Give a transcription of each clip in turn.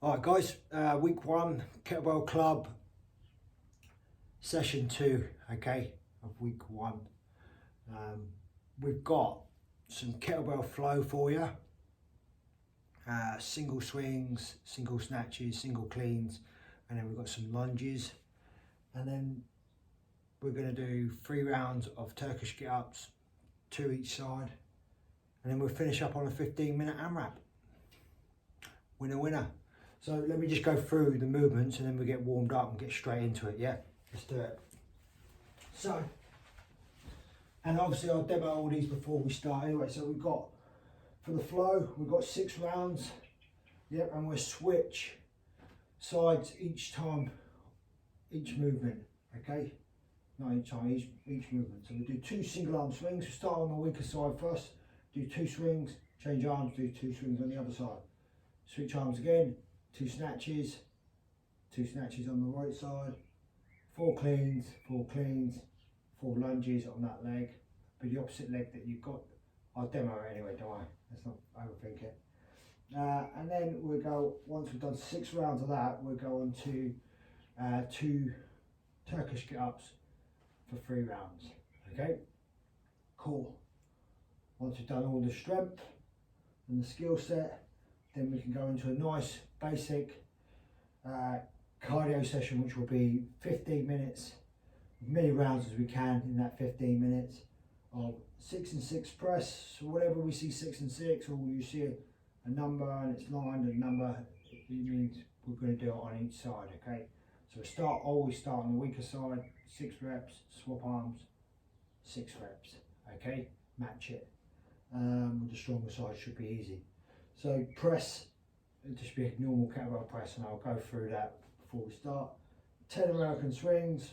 Alright guys, week 1, Kettlebell Club, session 2, okay, of week 1. We've got some kettlebell flow for you, single swings, single snatches, single cleans, and then we've got some lunges, and then we're going to do 3 rounds of Turkish get-ups, 2 each side, and then we'll finish up on a 15-minute AMRAP. Winner, winner. So let me just go through the movements and then we get warmed up and get straight into it, yeah? Let's do it. So, and obviously I'll demo all these before we start anyway. So we've got, for the flow, we've got 6 rounds, yep, and we'll switch sides each time, each movement, okay? Not each time, each movement. So we do 2 single arm swings. We start on the weaker side first, do 2 swings, change arms, do 2 swings on the other side. Switch arms again, 2 snatches on the right side, 4 cleans, 4 cleans, 4 lunges on that leg, but the opposite leg that you've got. I'll demo it anyway, don't worry, let's not overthink it. And then we'll go, once we've done 6 rounds of that, we'll go on to 2 Turkish get-ups for 3 rounds, okay? Cool. Once we've done all the strength and the skill set, then we can go into a nice basic cardio session, which will be 15 minutes, as many rounds as we can in that 15 minutes of 6 and 6 press. So whatever we see 6 and 6, or you see a number and it's lined a number, it means we're going to do it on each side, okay? So we always start on the weaker side, 6 reps, swap arms, 6 reps, okay? Match it. With the stronger side should be easy. So press, it'll just be a normal kettlebell press, and I'll go through that before we start. 10 American swings.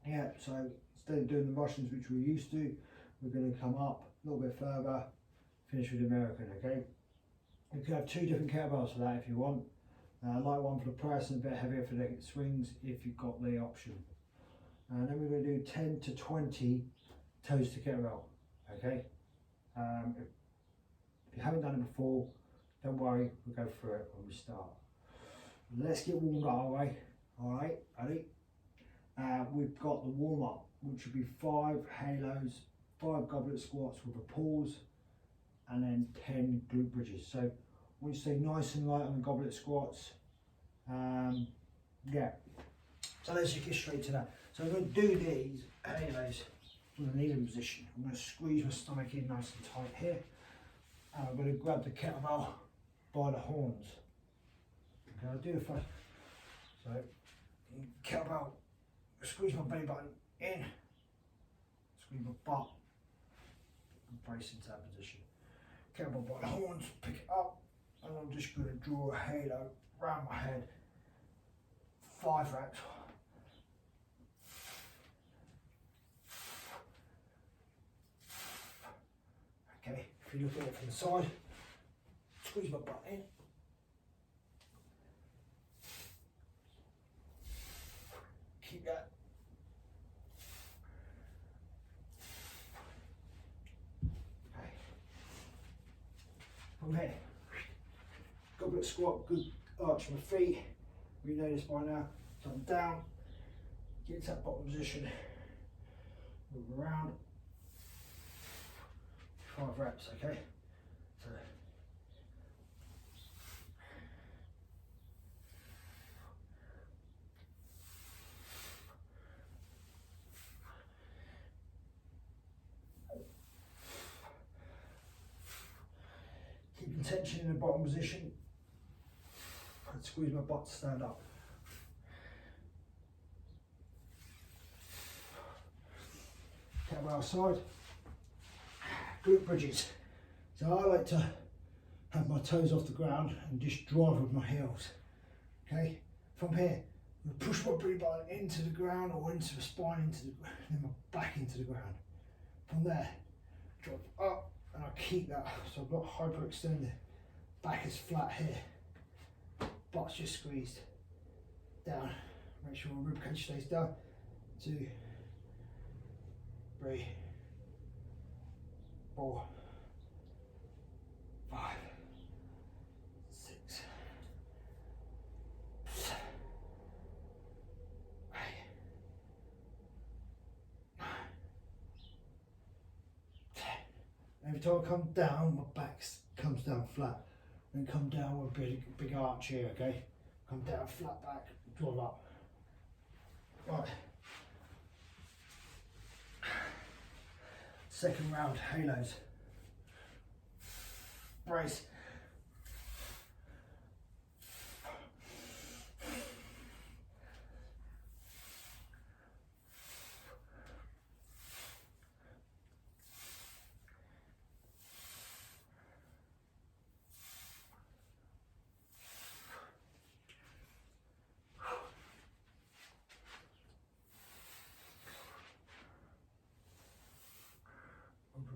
Yeah, so instead of doing the Russians, which we're used to, we're going to come up a little bit further, finish with American, okay? You can have 2 different kettlebells for that if you want. Light one for the press and a bit heavier for the swings if you've got the option. And then we're going to do 10 to 20 toes to kettlebell, okay? If you haven't done it before, don't worry, we'll go through it when we start. Let's get warmed up, alright, ready? We've got the warm up, which will be 5 halos, 5 goblet squats with a pause, and then 10 glute bridges. So I want you to stay nice and light on the goblet squats. Yeah, so let's just get straight to that. So I'm going to do these halos from the kneeling position. I'm going to squeeze my stomach in nice and tight here. And I'm going to grab the kettlebell by the horns. Okay, I'll do the first. So, kettlebell, squeeze my belly button in, squeeze my butt, and brace into that position. Kettlebell by the horns, pick it up, and I'm just going to draw a halo round my head. 5 reps. Okay, if you look at it from the side, squeeze my butt in. Keep that. Okay. From here, goblet squat, good arch my feet. We know this by now. So I'm down, get to that bottom position, move around. 5 reps, okay? So keeping tension in the bottom position. And squeeze my butt to stand up. Kettlebell side. Glute bridges. So I like to have my toes off the ground and just drive with my heels. Okay, from here, I'm gonna push my belly button into the ground or into the spine, into the then my back into the ground. From there, drop up and I keep that. So I've got hyperextended. Back is flat here. Butt's just squeezed down. Make sure my rib cage stays down. 2, 3, 4, 5, 6, every time I come down, my back comes down flat. And come down with a big arch here, okay? Come down, flat back, draw up. Right. Second round, halos. Brace.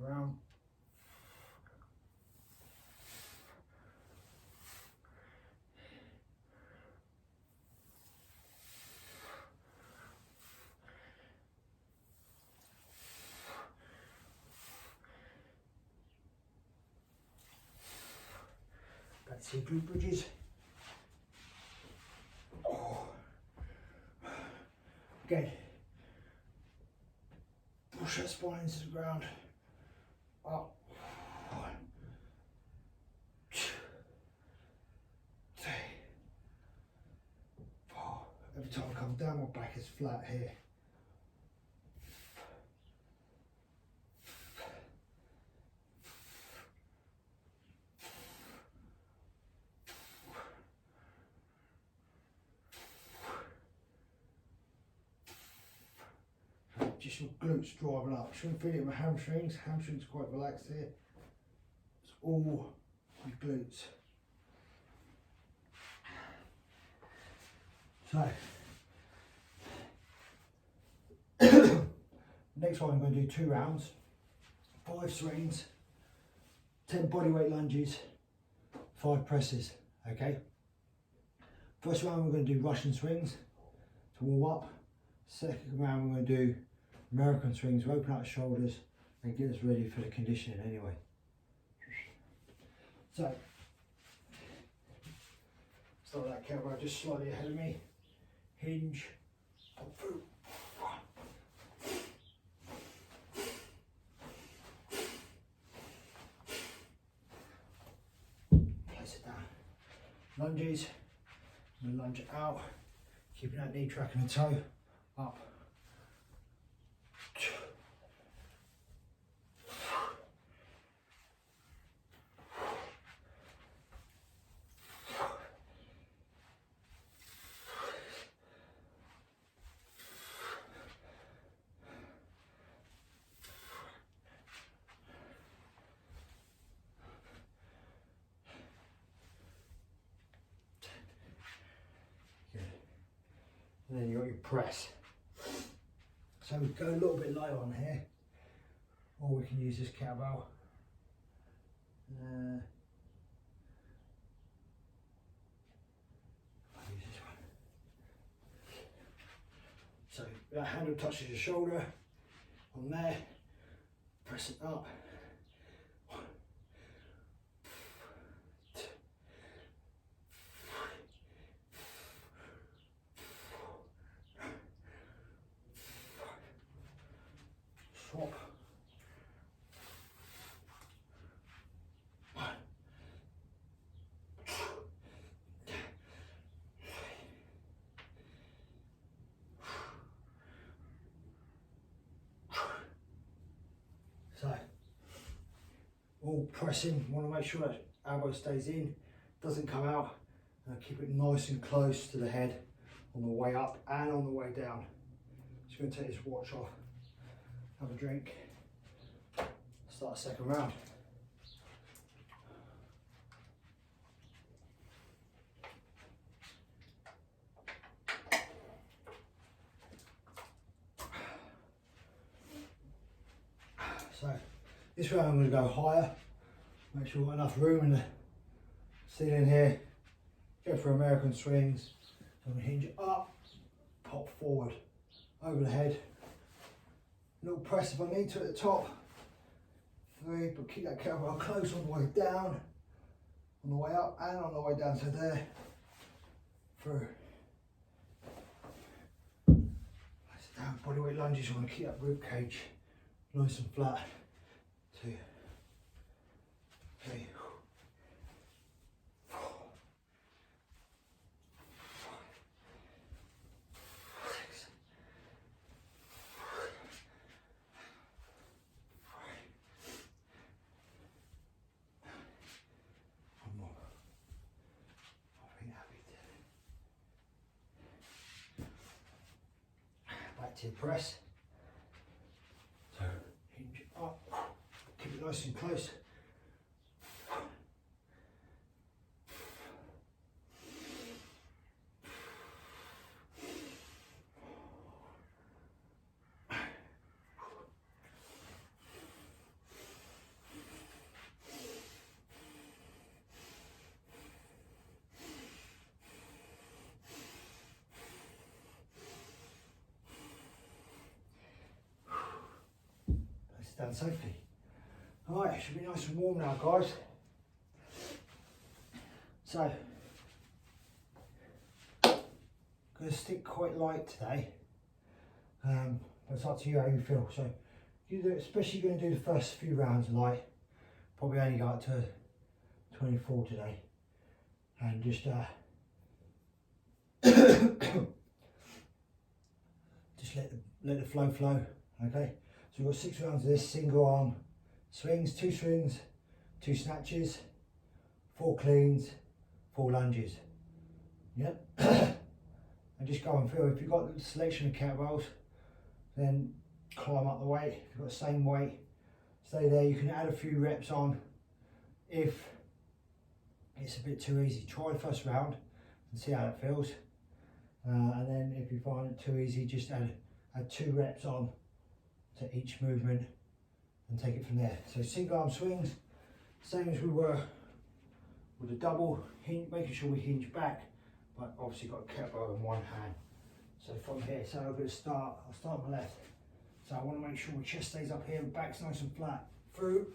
Around. Back to your glute bridges. Oh. Again. Push that spine into the ground. Up. 1, 2, 3, 4. Every time I come down, my back is flat here. Just your glutes driving up. Shouldn't feel it in my hamstrings. Hamstrings quite relaxed here. It's all your glutes. So, next one I'm going to do 2 rounds, 5 swings, 10 bodyweight lunges, 5 presses. Okay. First round we're going to do Russian swings to warm up. Second round we're going to do American swings, open out the shoulders and get us ready for the conditioning anyway. So, start that kettlebell just slightly ahead of me, hinge, pop through. Place it down. Lunges, I'm going to lunge it out, keeping that knee tracking the toe, up. And then you got your press. So we go a little bit low on here, or we can use this kettlebell. I'll use this one. So that handle touches your shoulder on there, press it up. Swap. 1, 2, 3. So, all pressing, want to make sure that elbow stays in, doesn't come out, and keep it nice and close to the head on the way up and on the way down. Just going to take this watch off. Have a drink, start a second round. So this round I'm going to go higher, make sure we've got enough room in the ceiling here, go for American swings. So I'm going to hinge it up, pop forward, over the head. Little press if I need to at the top. 3, but keep that kettlebell close on the way down, on the way up and on the way down. So there, through. Place it down, bodyweight lunges, you want to keep that rib cage nice and flat. 2, Okay. One more. Back to your press. So hinge up, keep it nice and close. Done safely. Alright, should be nice and warm now, guys. So, going to stick quite light today. But it's up to you how you feel. So, you do, especially going to do the first few rounds light. Probably only go up to 24 today, and just just let the flow. Okay. So we've got 6 rounds of this single arm swings, 2 snatches, 4 cleans, 4 lunges. Yep. And just go and feel. If you've got the selection of kettlebells, then climb up the weight. If you've got the same weight, stay there. You can add a few reps on if it's a bit too easy. Try the first round and see how it feels. And then if you find it too easy, just add 2 reps on to each movement and take it from there. So single arm swings, same as we were with the double, making sure we hinge back, but obviously got a kettlebell in one hand. So from here, so I'm going to start, I'll start on my left. So I want to make sure my chest stays up here and back's nice and flat. Through,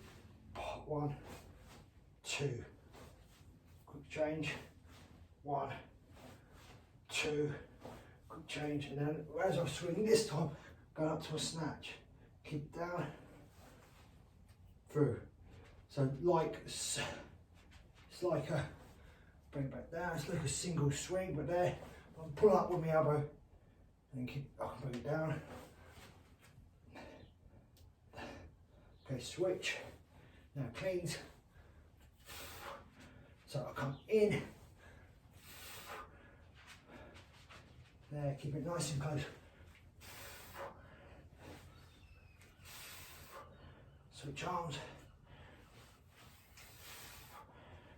1, 2, quick change, 1, 2, quick change, and then as I swing this time, going up to a snatch. Keep down, through. So like, it's like a, bring it back down, it's like a single swing, but there, I'll pull up with my elbow, and keep, bring it down. Okay, switch, now cleans. So I'll come in, there, keep it nice and close. Switch arms.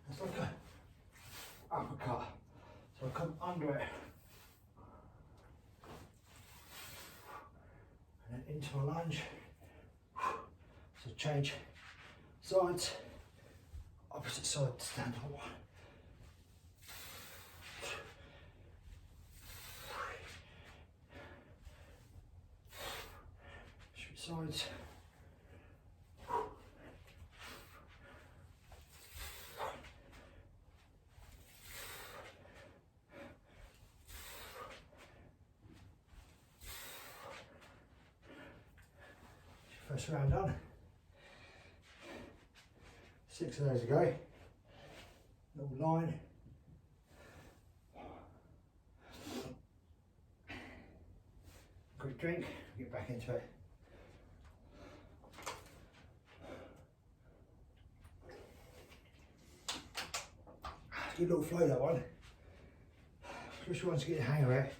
It's like a uppercut. So I come under it. And then into a lunge. So change sides. Opposite side, stand on 1. 2. Switch sides. First round done. 6 of those to go. Little line. Quick drink, get back into it. Good little flow, that one. Especially once you get the hang of it.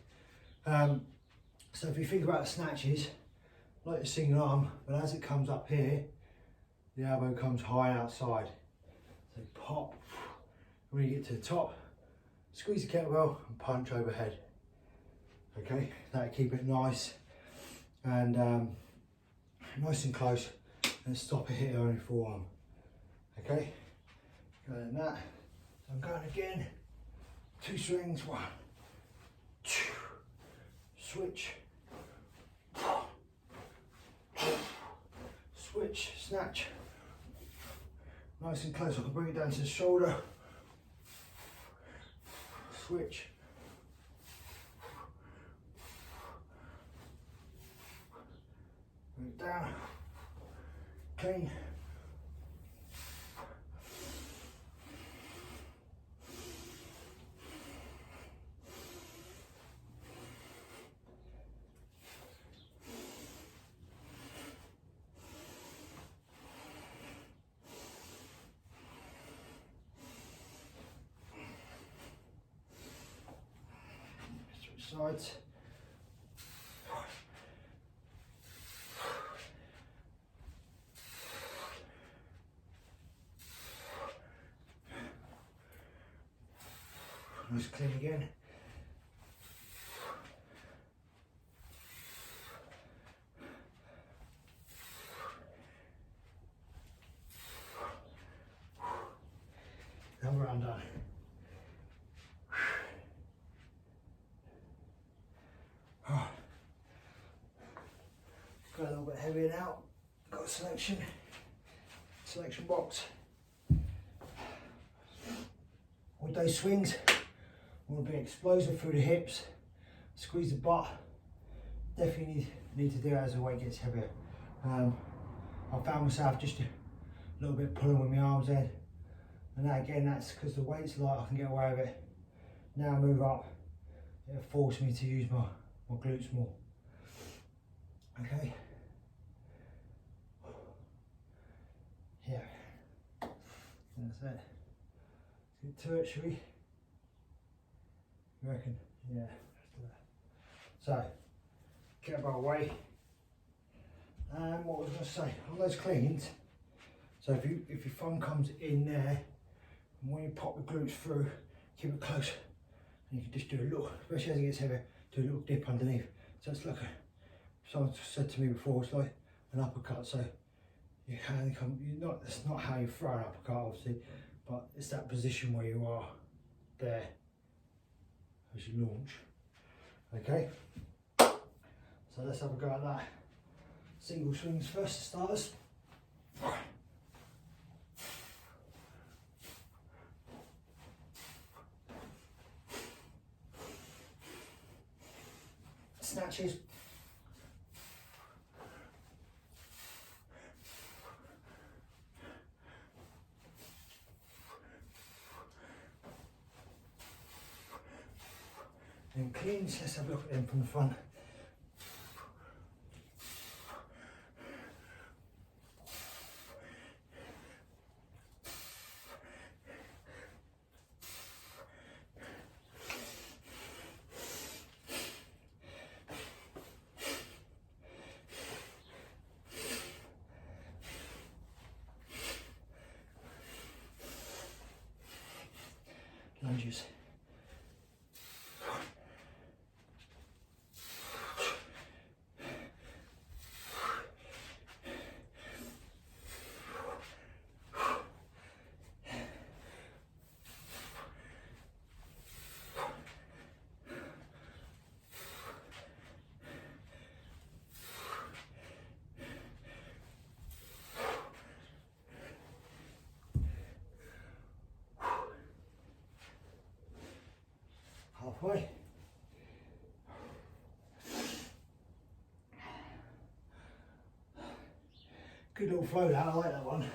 So if you think about the snatches, like the single arm, but as it comes up here, the elbow comes high outside. So pop, when you get to the top, squeeze the kettlebell and punch overhead. Okay, that'll keep it nice and nice and close, and stop it here on your forearm. Okay, go like that. So I'm going again, 2 swings, 1, 2, switch, switch, snatch, nice and close. I can bring it down to the shoulder, switch, bring it down, clean, sides. Nice clean again. Another round done. Got a little bit heavier now. Got a selection box. With those swings, want to be explosive through the hips, squeeze the butt. Definitely need to do it as the weight gets heavier. I found myself just a little bit pulling with my arms in, and that again, that's because the weight's light, I can get away with it. Now I move up, it'll force me to use my glutes more. Okay. Yeah. And that's it. Let's get to it, shall we? You reckon? Yeah, let's do that. So, kettlebell away. And what was I going to say? On those cleans, so if your thumb comes in there, and when you pop the glutes through, keep it close. And you can just do a little, especially as it gets heavier, do a little dip underneath. So it's like someone said to me before, it's like an uppercut. So you can come, that's not how you throw an uppercut obviously, but it's that position where you are there as you launch. Okay, so let's have a go at that. Single swings first to starters. Snatches. And cleans, let's have a look at them from the front. Lunges. Halfway. Good little flow that, I like that one.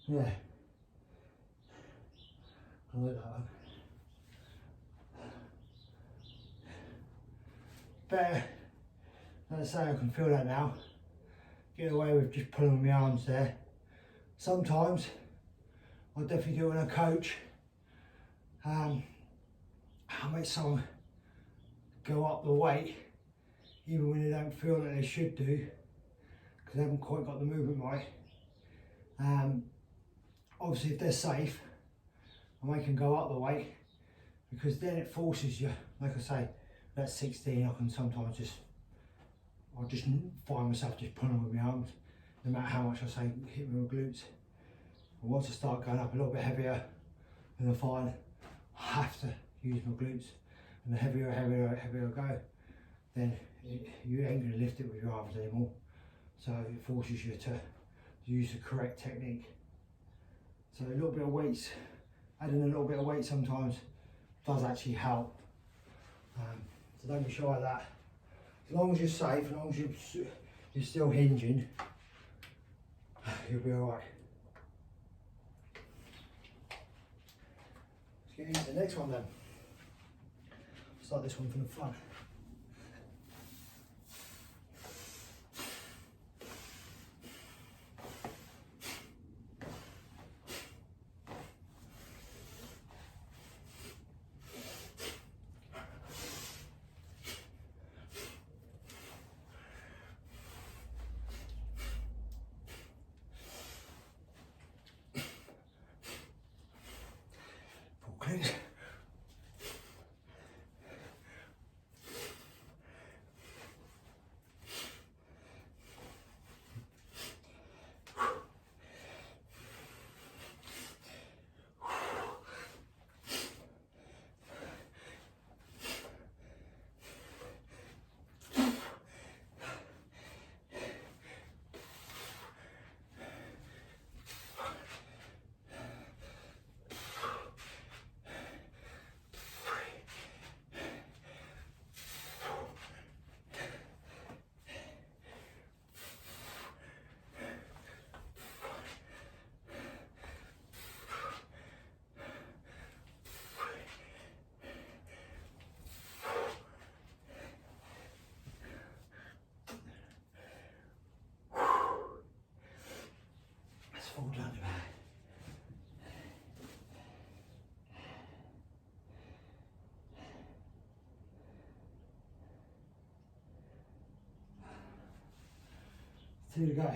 Yeah, I like that one. Better, let's say I can feel that now. Get away with just pulling with my arms there. Sometimes I definitely do it when I coach. I make someone go up the weight even when they don't feel that they should do, because they haven't quite got the movement right. Obviously if they're safe, I make them go up the weight, because then it forces you, like I say, that's 16, I can sometimes I'll just find myself just pulling with my arms, no matter how much I say hit me with glutes. And once I start going up a little bit heavier, then I find I have to use my glutes. And the heavier I go, then you ain't going to lift it with your arms anymore. So it forces you to use the correct technique. So a little bit of weights, adding a little bit of weight sometimes does actually help. So don't be shy of that. As long as you're safe, as long as you're still hinging, you'll be alright. Let's get into the next one then. Start this one from the front. 2 to go.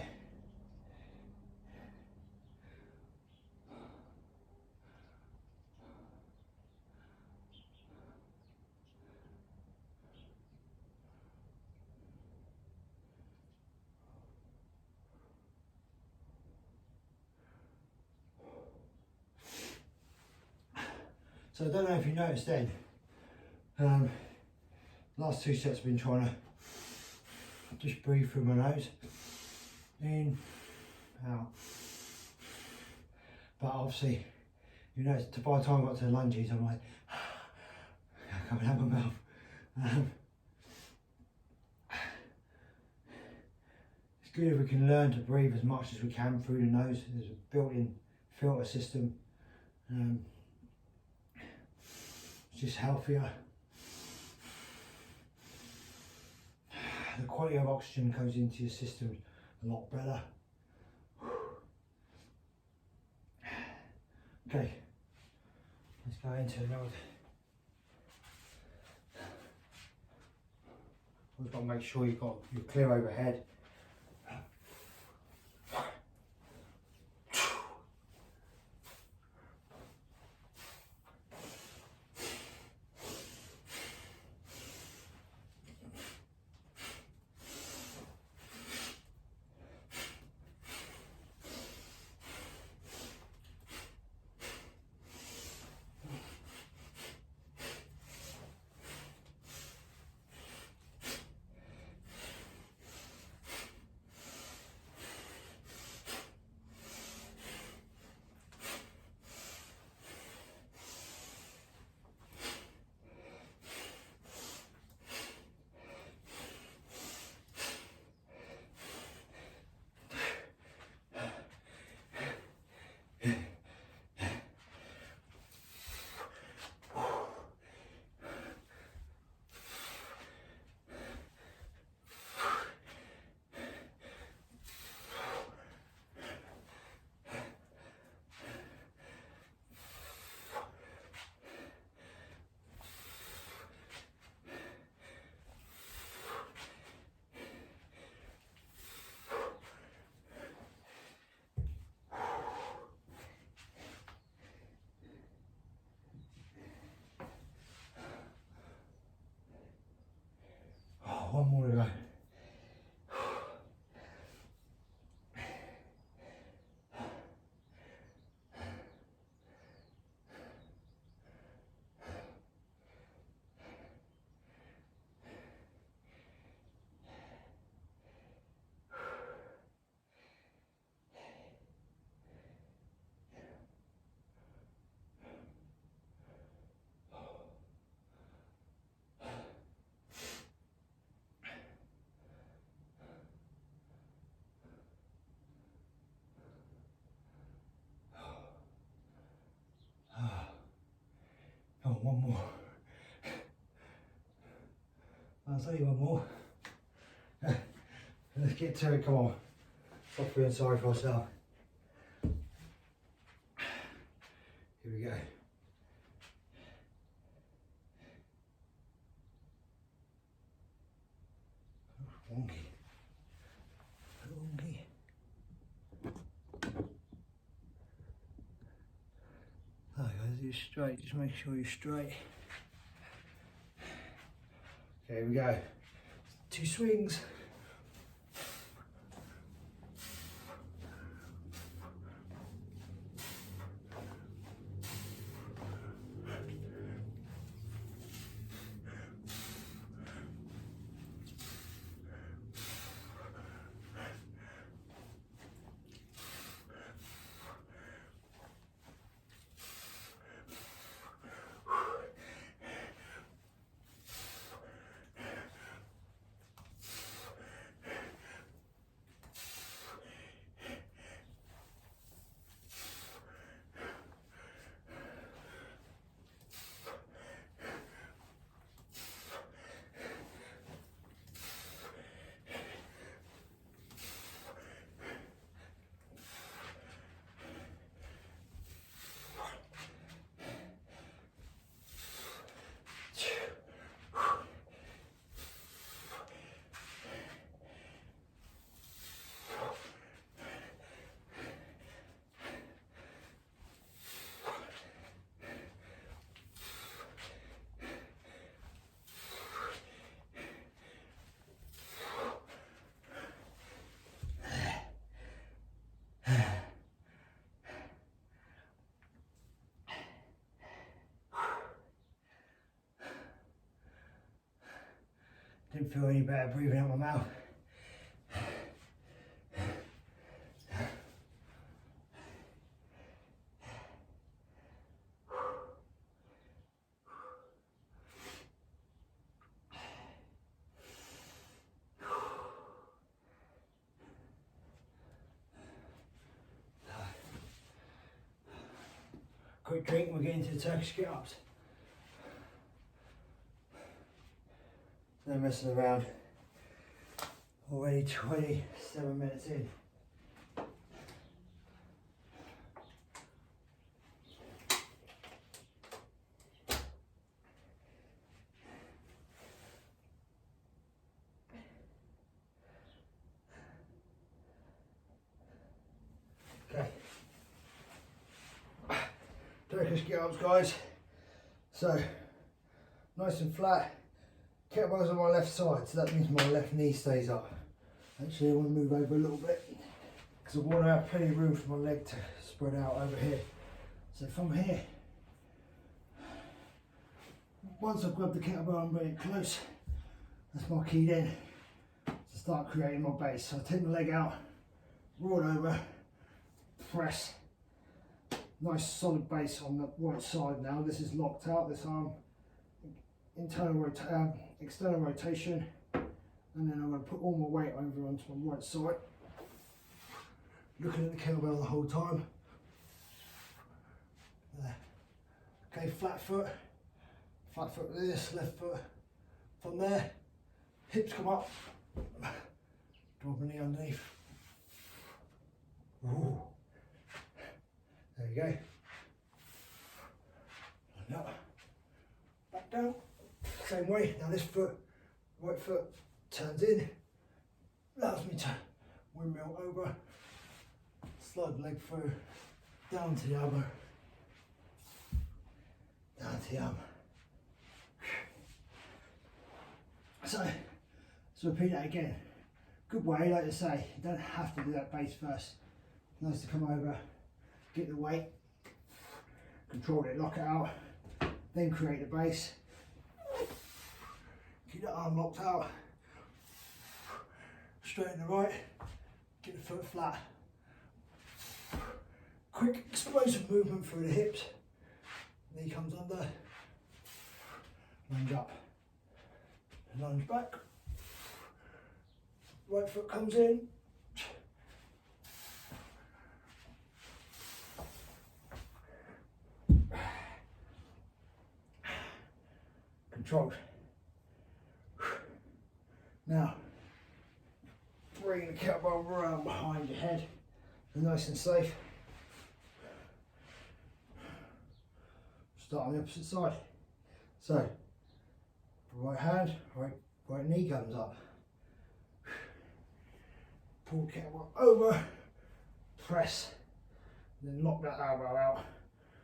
So I don't know if you noticed then, last 2 sets I've been trying to just breathe through my nose, in, out. But obviously, you know, by the time I got to the lunges, I'm like, coming out my mouth. It's good if we can learn to breathe as much as we can through the nose. There's a built-in filter system. It's just healthier. The quality of oxygen goes into your system a lot better. Okay, let's go into another. We've got to make sure you're clear overhead. One more to go. Oh, one more. I'll tell you one more. Let's get to it, come on. Stop feeling sorry for ourselves. Here we go. Wonky. Wonky. There guys, you're straight, just make sure you're straight. Okay, here we go. 2 swings. Didn't feel any better breathing out my mouth. Quick drink and we're getting to the Turkish get-ups. No messing around. Already 27 minutes in. Okay. Turkish get-ups, guys. So, nice and flat. Kettlebells on my left side, so that means my left knee stays up. Actually, I want to move over a little bit because I want to have plenty of room for my leg to spread out over here. So from here, once I've grabbed the kettlebell and bring it close, that's my key then to start creating my base. So I take my leg out, roll it over, press. Nice solid base on the right side now. This is locked out, this arm. External rotation, and then I'm going to put all my weight over onto my right side, looking at the kettlebell the whole time. There. Okay, flat foot like this, left foot from there, hips come up, drop a knee underneath. Ooh. There you go. And up, back down. Same way. Now this foot, right foot, turns in, allows me to windmill over, slide the leg through, down to the elbow, down to the arm. So repeat that again. Good way, like I say, you don't have to do that base first. Nice to come over, get the weight, control it, lock it out, then create the base. Keep that arm locked out, straighten the right, get the foot flat. Quick explosive movement through the hips, knee comes under, lunge up, lunge back, right foot comes in, controlled. Now, bring the kettlebell around behind your head, nice and safe. Start on the opposite side. So, right hand, right knee comes up. Pull the kettlebell over, press, and then lock that elbow out.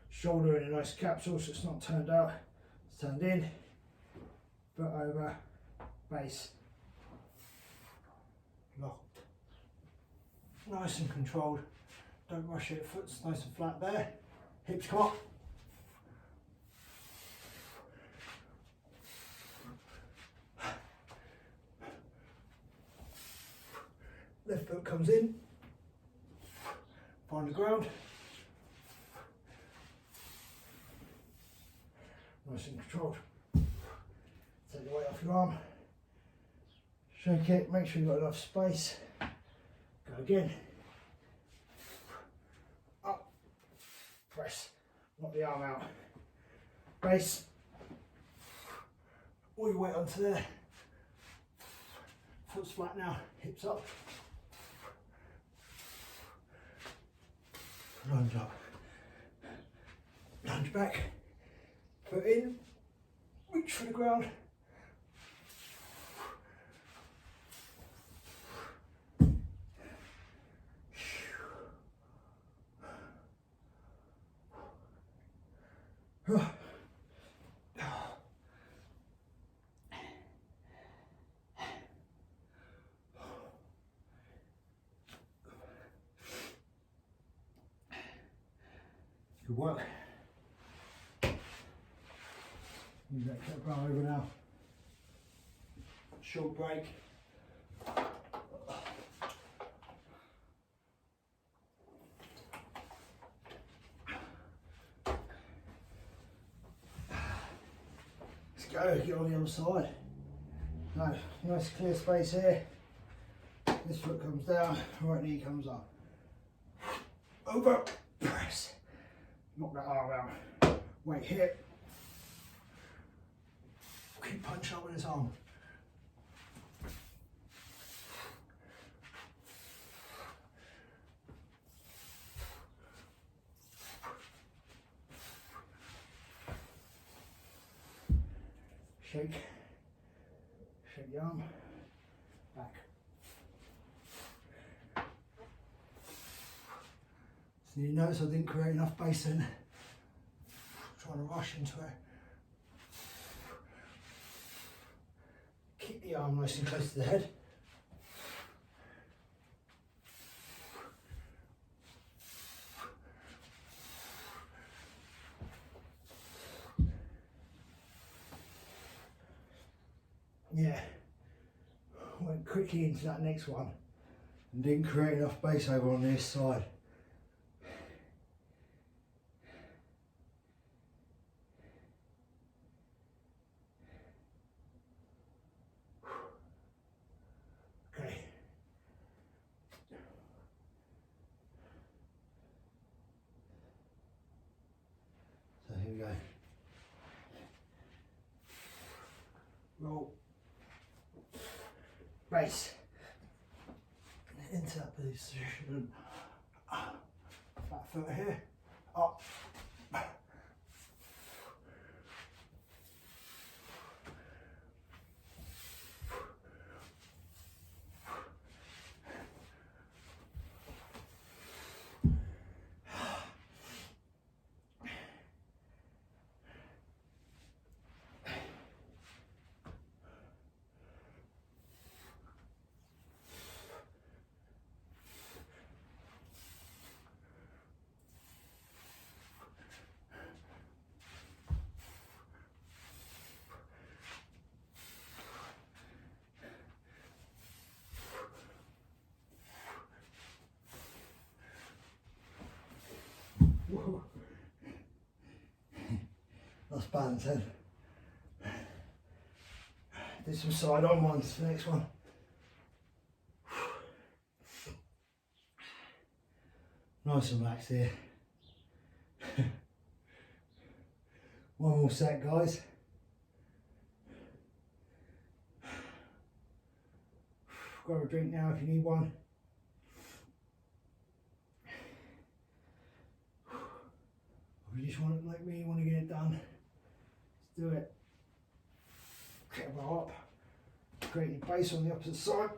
Shoulder in a nice capsule so it's not turned out, it's turned in. Foot over, base. Locked. Nice and controlled. Don't rush it, foot's nice and flat there. Hips come up. Left foot comes in. Find the ground. Nice and controlled. Take the weight off your arm. Shake it, make sure you've got enough space. Go again. Up, press, knock the arm out. Base, all your weight onto there. Foot's flat now, hips up. Lunge up. Lunge back. Foot in, reach for the ground. Good work. Move that kettlebell over now. short break. Let's go, get on the other side. No, nice clear space here. This foot comes down, right knee comes up. Over, press. Knock that arm out. Weight here. Keep punch up with his arm. Shake. Shake the arm. Back. So you notice I didn't create enough base then. Trying to rush into it. Keep the arm nice and close to the head. Yeah, went quickly into that next one and didn't create enough base over on this side. Okay. So here we go. Roll. Base. Into that position. Flat foot here. Up. Whoa. Lost balance then. Do some side on ones for the next one. Nice and relaxed here. One more set, guys. Grab a drink now if you need one. If you just want it like me, you want to get it done, let's do it. Kettlebell up. Create your base on the opposite side.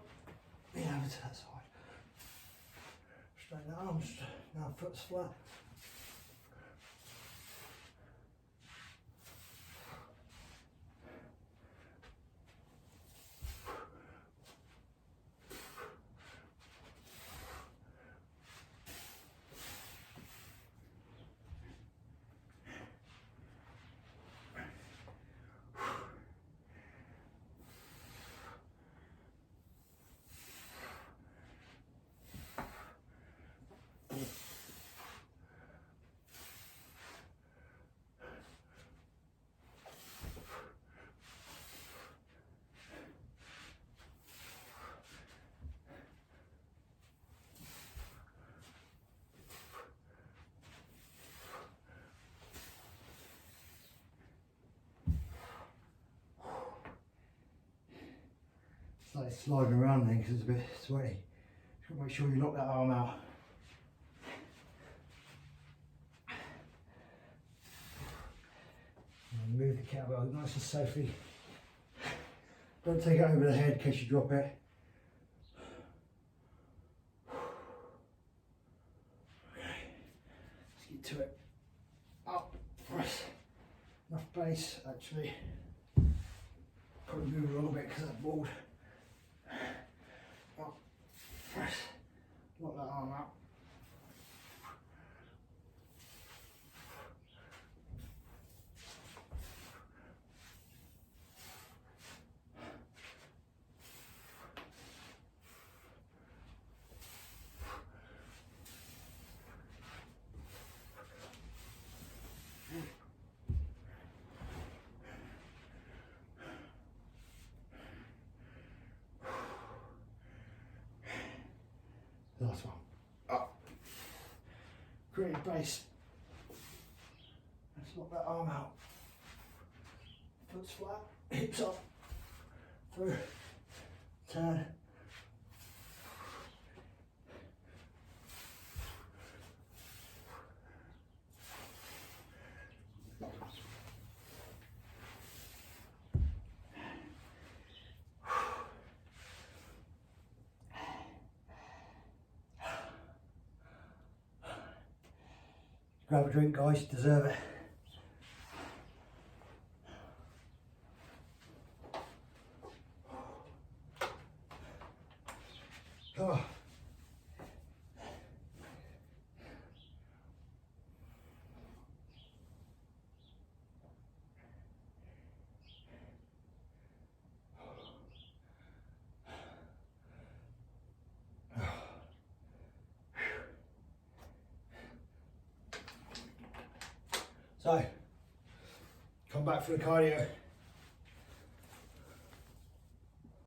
Then over to that side. Straighten the arms. Now foot's flat. Started sliding around then because it's a bit sweaty. Just got to make sure you lock that arm out. And move the kettlebell nice and safely. Don't take it over the head in case you drop it. Okay, let's get to it. Up, press. Enough base actually. Probably move a little bit because that board. Up, press. Lock that arm out. creative base. Let's knock that arm out. Foot's flat, hips up, through, turn. Grab a drink, guys, you deserve it. Oh. So, come back for the cardio.